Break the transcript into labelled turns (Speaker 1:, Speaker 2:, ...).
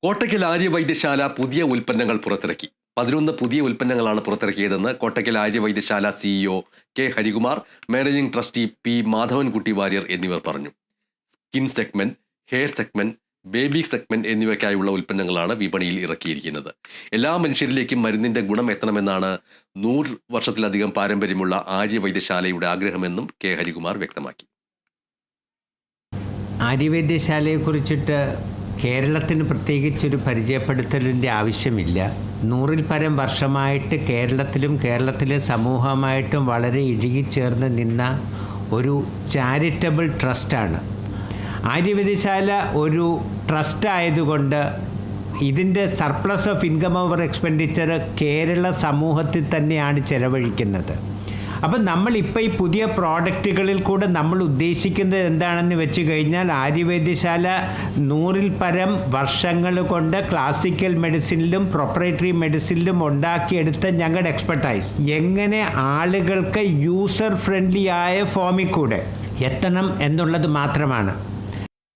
Speaker 1: കോട്ടയ്ക്കൽ ആര്യവൈദ്യശാല പുതിയ ഉൽപ്പന്നങ്ങൾ പുറത്തിറക്കി. 11 പുതിയ ഉൽപ്പന്നങ്ങളാണ് പുറത്തിറക്കിയതെന്ന് Kottakkal Aryavaidyasala CEO K Harikumar, managing trustee P Madhavankutty Warrier എന്നിവർ പറഞ്ഞു. Skin segment, hair segment, baby segment എന്നിവയ്ക്കായുള്ള ഉൽപ്പന്നങ്ങളാണ് വിപണിയിൽ ഇറക്കിയിരിക്കുന്നത്. എല്ലാ മനുഷ്യരിലേക്കും മരുന്നിന്റെ ഗുണം എത്തണമെന്നാണ് 100 വർഷത്തിലധികം പാരമ്പര്യമുള്ള ആര്യവൈദ്യശാലയുടെ ആഗ്രഹമെന്നും കെ ഹരികുമാർ വ്യക്തമാക്കി.
Speaker 2: ആര്യവൈദ്യശാലയെക്കുറിച്ചിട്ട് കേരളത്തിന് പ്രത്യേകിച്ചൊരു പരിചയപ്പെടുത്തലിൻ്റെ ആവശ്യമില്ല. 100-ൽ പരം വർഷമായിട്ട് കേരളത്തിലും കേരളത്തിലെ സമൂഹമായിട്ടും വളരെ ഇഴുകിച്ചേർന്ന് നിന്ന ഒരു ചാരിറ്റബിൾ ട്രസ്റ്റാണ് ആര്യവൈദ്യശാല. ഒരു ട്രസ്റ്റ് ആയതുകൊണ്ട് ഇതിൻ്റെ surplus of income over expenditure Kerala സമൂഹത്തിൽ തന്നെയാണ് ചെലവഴിക്കുന്നത്. അപ്പം നമ്മളിപ്പോൾ ഈ പുതിയ പ്രോഡക്റ്റുകളിൽ കൂടെ നമ്മൾ ഉദ്ദേശിക്കുന്നത് എന്താണെന്ന് വെച്ച് കഴിഞ്ഞാൽ, ആര്യവൈദ്യശാല 100-ൽ പരം വർഷങ്ങൾ കൊണ്ട് ക്ലാസിക്കൽ മെഡിസിനിലും പ്രൊപ്പറേറ്ററി മെഡിസിനിലും ഉണ്ടാക്കിയെടുത്ത ഞങ്ങളുടെ എക്സ്പെർട്ടൈസ് എങ്ങനെ ആളുകൾക്ക് യൂസർ ഫ്രണ്ട്ലി ആയ ഫോമിൽ കൂടെ എത്തണം എന്നുള്ളത് മാത്രമാണ്.